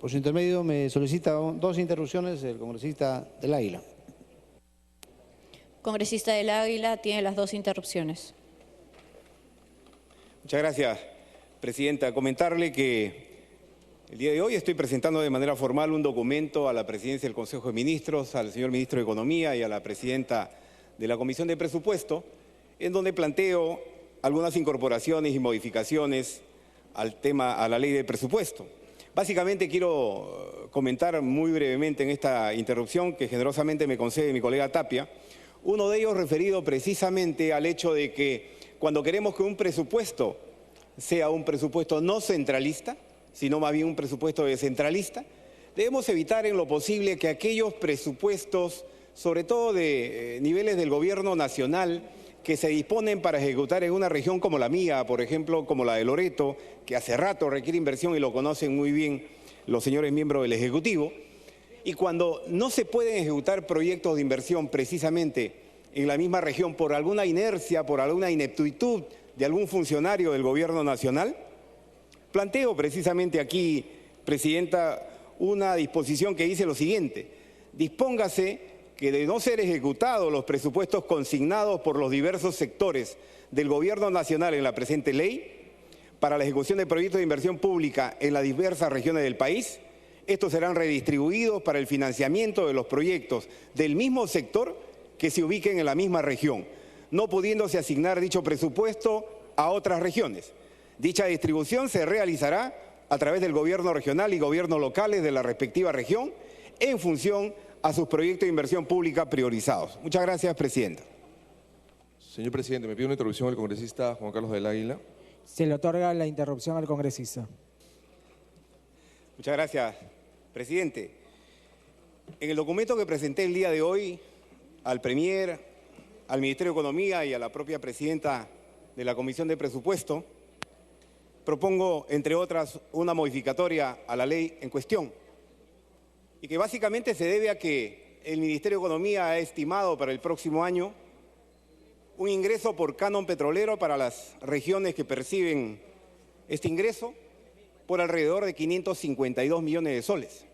Por su intermedio me solicita dos interrupciones el congresista del Águila. Congresista del Águila tiene las dos interrupciones. Muchas gracias, presidenta. Comentarle que el día de hoy estoy presentando de manera formal un documento a la presidencia del Consejo de Ministros, al señor ministro de Economía y a la presidenta de la Comisión de Presupuesto, en donde planteo algunas incorporaciones y modificaciones al tema, a la ley de presupuesto. Básicamente quiero comentar muy brevemente en esta interrupción que generosamente me concede mi colega Tapia, uno de ellos referido precisamente al hecho de que cuando queremos que un presupuesto sea un presupuesto no centralista, sino más bien un presupuesto descentralista, debemos evitar en lo posible que aquellos presupuestos, sobre todo de niveles del gobierno nacional, que se disponen para ejecutar en una región como la mía, por ejemplo, como la de Loreto, que hace rato requiere inversión y lo conocen muy bien los señores miembros del Ejecutivo, y cuando no se pueden ejecutar proyectos de inversión precisamente en la misma región por alguna inercia, por alguna ineptitud de algún funcionario del gobierno nacional, planteo precisamente aquí, presidenta, una disposición que dice lo siguiente: dispóngase que de no ser ejecutados los presupuestos consignados por los diversos sectores del Gobierno Nacional en la presente ley para la ejecución de proyectos de inversión pública en las diversas regiones del país, estos serán redistribuidos para el financiamiento de los proyectos del mismo sector que se ubiquen en la misma región, no pudiéndose asignar dicho presupuesto a otras regiones. Dicha distribución se realizará a través del gobierno regional y gobiernos locales de la respectiva región en función a sus proyectos de inversión pública priorizados. Muchas gracias, presidenta. Señor presidente, me pide una interrupción al congresista Juan Carlos del Águila. Se le otorga la interrupción al congresista. Muchas gracias, presidente. En el documento que presenté el día de hoy al Premier, al Ministerio de Economía y a la propia presidenta de la Comisión de Presupuesto, propongo, entre otras, una modificatoria a la ley en cuestión, y que básicamente se debe a que el Ministerio de Economía ha estimado para el próximo año un ingreso por canon petrolero para las regiones que perciben este ingreso por alrededor de 552 millones de soles.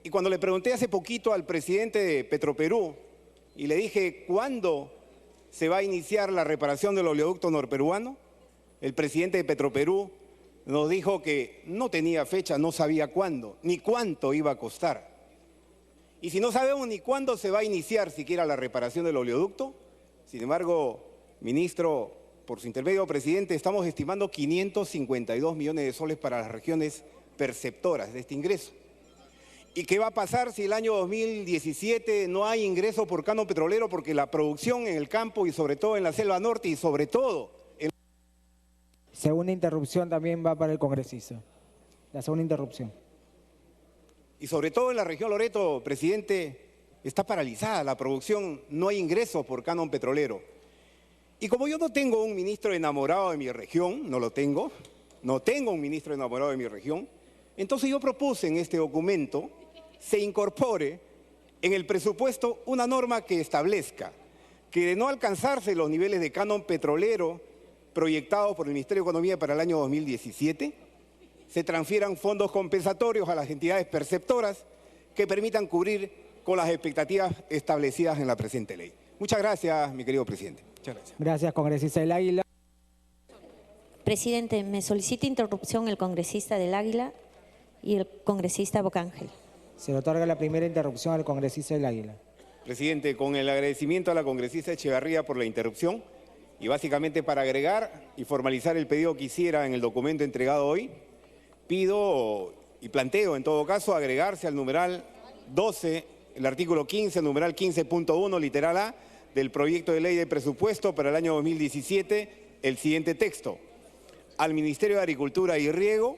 Y cuando le pregunté hace poquito al presidente de Petroperú y le dije ¿cuándo se va a iniciar la reparación del oleoducto norperuano?, el presidente de Petroperú nos dijo que no tenía fecha, no sabía cuándo, ni cuánto iba a costar. Y si no sabemos ni cuándo se va a iniciar siquiera la reparación del oleoducto, sin embargo, ministro, por su intermedio, presidente, estamos estimando 552 millones de soles para las regiones perceptoras de este ingreso. ¿Y qué va a pasar si el año 2017 no hay ingreso por canon petrolero? Porque la producción en el campo y sobre todo en la selva norte y sobre todo Segunda interrupción también va para el congresista. La segunda interrupción. y sobre todo en la región Loreto, presidente, está paralizada la producción, no hay ingresos por canon petrolero. Y como yo no tengo un ministro enamorado de mi región, no tengo un ministro enamorado de mi región, entonces yo propuse en este documento se incorpore en el presupuesto una norma que establezca que de no alcanzarse los niveles de canon petrolero proyectados por el Ministerio de Economía para el año 2017, se transfieran fondos compensatorios a las entidades perceptoras que permitan cubrir con las expectativas establecidas en la presente ley. Muchas gracias, mi querido presidente. Muchas gracias. Gracias, congresista del Águila. Presidente, me solicita interrupción el congresista del Águila y el congresista Bocángel. Se le otorga la primera interrupción al congresista del Águila. Presidente, con el agradecimiento a la congresista Echevarría por la interrupción y básicamente para agregar y formalizar el pedido que hiciera en el documento entregado hoy, pido y planteo en todo caso agregarse al numeral 12, el artículo 15, numeral 15.1, literal A, del proyecto de ley de presupuesto para el año 2017, el siguiente texto: al Ministerio de Agricultura y Riego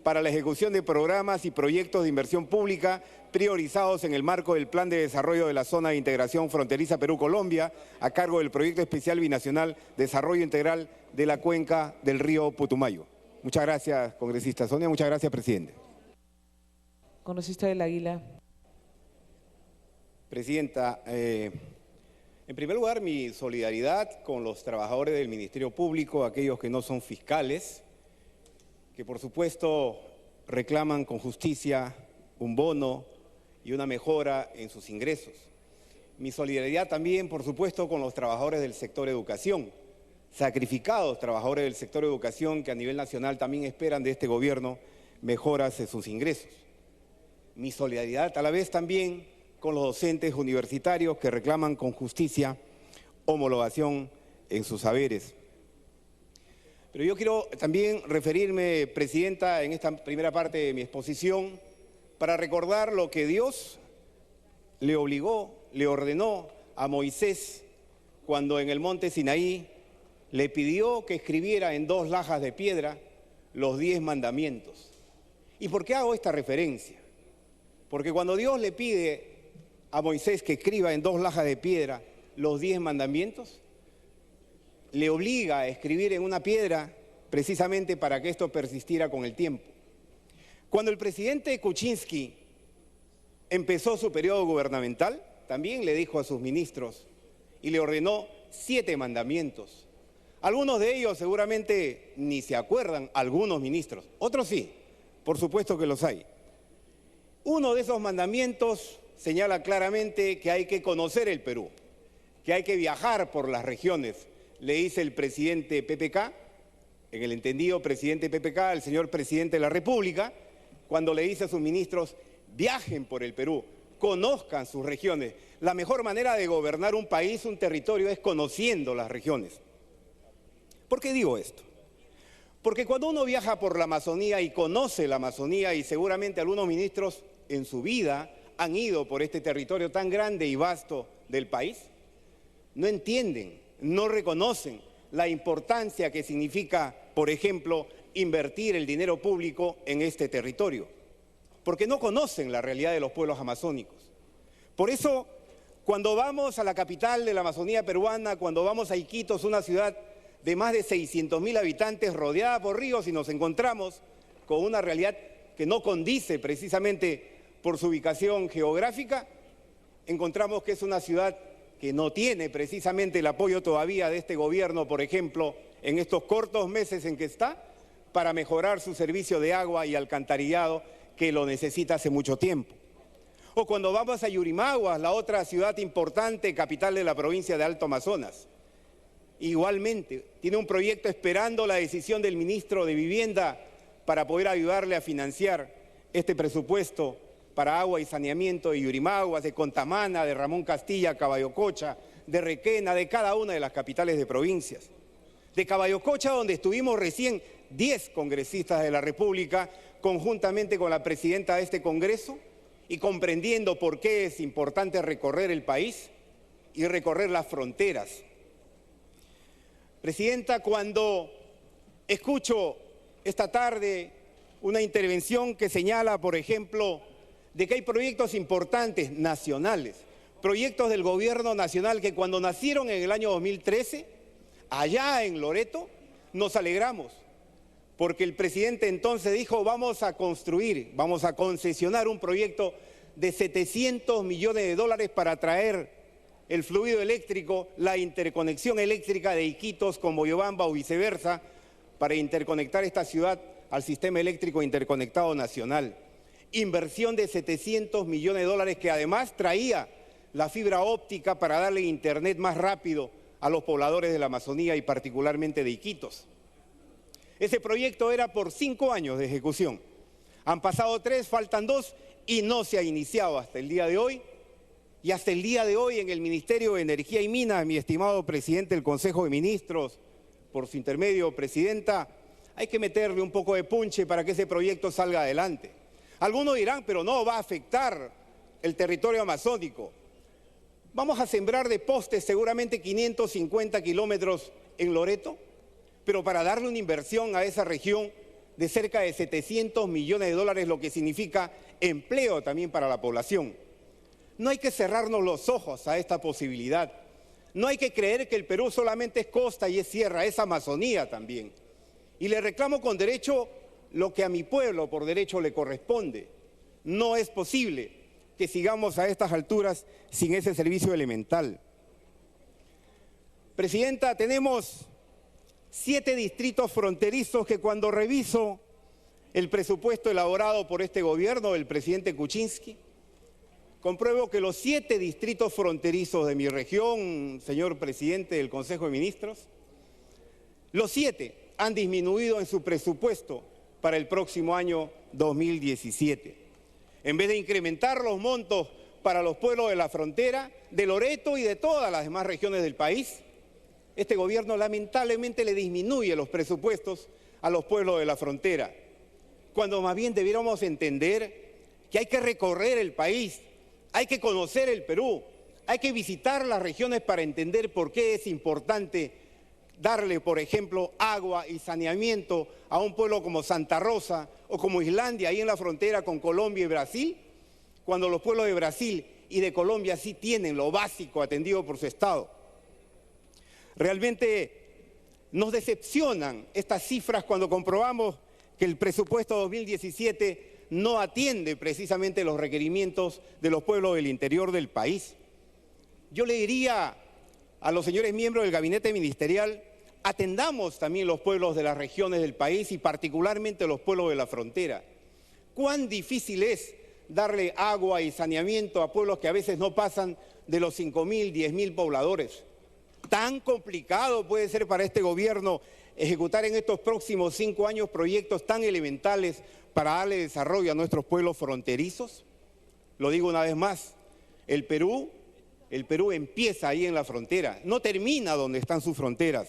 para la ejecución de programas y proyectos de inversión pública priorizados en el marco del Plan de Desarrollo de la Zona de Integración Fronteriza Perú-Colombia, a cargo del Proyecto Especial Binacional Desarrollo Integral de la Cuenca del Río Putumayo. Muchas gracias, congresista Sonia. Muchas gracias, presidente. Congresista del Águila. Presidenta, en primer lugar, mi solidaridad con los trabajadores del Ministerio Público, aquellos que no son fiscales, que por supuesto reclaman con justicia un bono y una mejora en sus ingresos. Mi solidaridad también, por supuesto, con los trabajadores del sector educación, sacrificados trabajadores del sector educación que a nivel nacional también esperan de este gobierno mejoras en sus ingresos. Mi solidaridad a la vez también con los docentes universitarios que reclaman con justicia homologación en sus saberes. Pero yo quiero también referirme, Presidenta, en esta primera parte de mi exposición, para recordar lo que Dios le obligó, le ordenó a Moisés cuando en el monte Sinaí le pidió que escribiera en 2 lajas de piedra los 10 mandamientos. ¿Y por qué hago esta referencia? Porque cuando Dios le pide a Moisés que escriba en 2 lajas de piedra los 10 mandamientos, le obliga a escribir en una piedra precisamente para que esto persistiera con el tiempo. Cuando el presidente Kuczynski empezó su periodo gubernamental, también le dijo a sus ministros y le ordenó 7 mandamientos. Algunos de ellos seguramente ni se acuerdan, algunos ministros, otros sí, por supuesto que los hay. Uno de esos mandamientos señala claramente que hay que conocer el Perú, que hay que viajar por las regiones. Le dice el presidente PPK, en el entendido presidente PPK, al señor presidente de la República, cuando le dice a sus ministros, viajen por el Perú, conozcan sus regiones. La mejor manera de gobernar un país, un territorio, es conociendo las regiones. ¿Por qué digo esto? Porque cuando uno viaja por la Amazonía y conoce la Amazonía, y seguramente algunos ministros en su vida han ido por este territorio tan grande y vasto del país, no entienden, no reconocen la importancia que significa, por ejemplo, invertir el dinero público en este territorio, porque no conocen la realidad de los pueblos amazónicos. Por eso, cuando vamos a la capital de la Amazonía peruana, cuando vamos a Iquitos, una ciudad de más de 600.000 habitantes rodeada por ríos, y nos encontramos con una realidad que no condice precisamente por su ubicación geográfica, encontramos que es una ciudad que no tiene precisamente el apoyo todavía de este gobierno, por ejemplo, en estos cortos meses en que está, para mejorar su servicio de agua y alcantarillado, que lo necesita hace mucho tiempo. O cuando vamos a Yurimaguas, la otra ciudad importante, capital de la provincia de Alto Amazonas. Igualmente, tiene un proyecto esperando la decisión del ministro de Vivienda para poder ayudarle a financiar este presupuesto para agua y saneamiento de Yurimaguas, de Contamana, de Ramón Castilla, Caballococha, de Requena, de cada una de las capitales de provincias. De Caballococha, donde estuvimos recién 10 congresistas de la República, conjuntamente con la presidenta de este Congreso, y comprendiendo por qué es importante recorrer el país y recorrer las fronteras. Presidenta, cuando escucho esta tarde una intervención que señala, por ejemplo, de que hay proyectos importantes nacionales, proyectos del gobierno nacional que cuando nacieron en el año 2013, allá en Loreto, nos alegramos, porque el presidente entonces dijo, vamos a construir, vamos a concesionar un proyecto de $700 millones para traer el fluido eléctrico, la interconexión eléctrica de Iquitos con Moyobamba o viceversa, para interconectar esta ciudad al sistema eléctrico interconectado nacional. Inversión de $700 millones que además traía la fibra óptica para darle internet más rápido a los pobladores de la Amazonía y particularmente de Iquitos. Ese proyecto era por 5 años de ejecución. Han pasado 3, faltan 2 y no se ha iniciado hasta el día de hoy. Y hasta el día de hoy en el Ministerio de Energía y Minas, mi estimado presidente del Consejo de Ministros, por su intermedio, Presidenta, hay que meterle un poco de punche para que ese proyecto salga adelante. Algunos dirán, pero no va a afectar el territorio amazónico. Vamos a sembrar de postes seguramente 550 kilómetros en Loreto, pero para darle una inversión a esa región de cerca de $700 millones, lo que significa empleo también para la población. No hay que cerrarnos los ojos a esta posibilidad. No hay que creer que el Perú solamente es costa y es sierra, es Amazonía también. Y le reclamo con derecho lo que a mi pueblo por derecho le corresponde. No es posible que sigamos a estas alturas sin ese servicio elemental. Presidenta, tenemos 7 distritos fronterizos que cuando reviso el presupuesto elaborado por este gobierno del presidente Kuczynski, compruebo que los 7 distritos fronterizos de mi región, señor presidente del Consejo de Ministros, los 7 han disminuido en su presupuesto para el próximo año 2017. En vez de incrementar los montos para los pueblos de la frontera, de Loreto y de todas las demás regiones del país, este gobierno lamentablemente le disminuye los presupuestos a los pueblos de la frontera, cuando más bien debiéramos entender que hay que recorrer el país, hay que conocer el Perú, hay que visitar las regiones para entender por qué es importante darle, por ejemplo, agua y saneamiento a un pueblo como Santa Rosa o como Islandia, ahí en la frontera con Colombia y Brasil, cuando los pueblos de Brasil y de Colombia sí tienen lo básico atendido por su Estado. Realmente nos decepcionan estas cifras cuando comprobamos que el presupuesto 2017 no atiende precisamente los requerimientos de los pueblos del interior del país. Yo le diría a los señores miembros del gabinete ministerial, atendamos también los pueblos de las regiones del país y particularmente los pueblos de la frontera. Cuán difícil es darle agua y saneamiento a pueblos que a veces no pasan de los 5.000, 10.000 pobladores. Tan complicado puede ser para este gobierno ejecutar en estos próximos 5 años proyectos tan elementales para darle desarrollo a nuestros pueblos fronterizos. Lo digo una vez más, el Perú empieza ahí en la frontera, no termina donde están sus fronteras.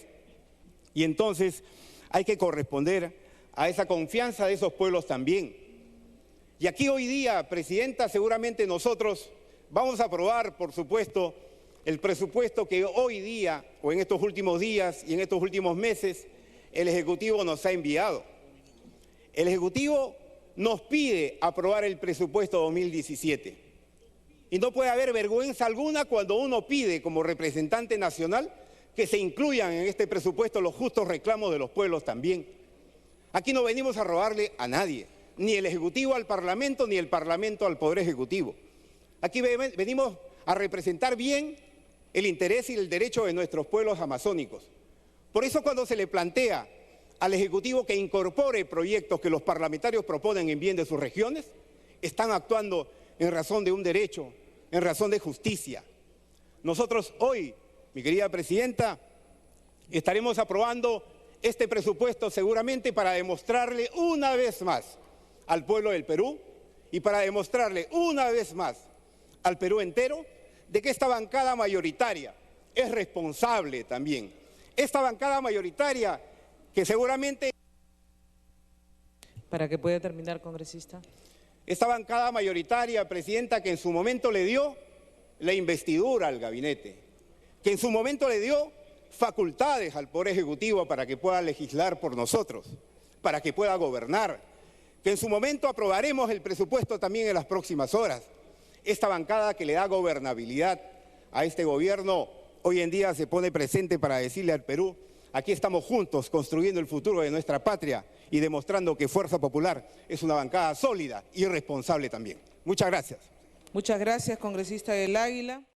Y entonces hay que corresponder a esa confianza de esos pueblos también. Y aquí hoy día, Presidenta, seguramente nosotros vamos a aprobar, por supuesto, el presupuesto que hoy día, o en estos últimos días y en estos últimos meses, el Ejecutivo nos ha enviado. El Ejecutivo nos pide aprobar el presupuesto 2017. Y no puede haber vergüenza alguna cuando uno pide, como representante nacional, que se incluyan en este presupuesto los justos reclamos de los pueblos también. Aquí no venimos a robarle a nadie, ni el Ejecutivo al Parlamento, ni el Parlamento al Poder Ejecutivo. Aquí venimos a representar bien el interés y el derecho de nuestros pueblos amazónicos. Por eso cuando se le plantea al Ejecutivo que incorpore proyectos que los parlamentarios proponen en bien de sus regiones, están actuando en razón de un derecho, en razón de justicia. Nosotros hoy, mi querida Presidenta, estaremos aprobando este presupuesto seguramente para demostrarle una vez más al pueblo del Perú y para demostrarle una vez más al Perú entero de que esta bancada mayoritaria es responsable también. Esta bancada mayoritaria que seguramente... Para que pueda terminar, congresista. Esta bancada mayoritaria, Presidenta, que en su momento le dio la investidura al gabinete, que en su momento le dio facultades al Poder Ejecutivo para que pueda legislar por nosotros, para que pueda gobernar, que en su momento aprobaremos el presupuesto también en las próximas horas. Esta bancada que le da gobernabilidad a este gobierno hoy en día se pone presente para decirle al Perú, aquí estamos juntos construyendo el futuro de nuestra patria y demostrando que Fuerza Popular es una bancada sólida y responsable también. Muchas gracias. Muchas gracias, congresista del Águila.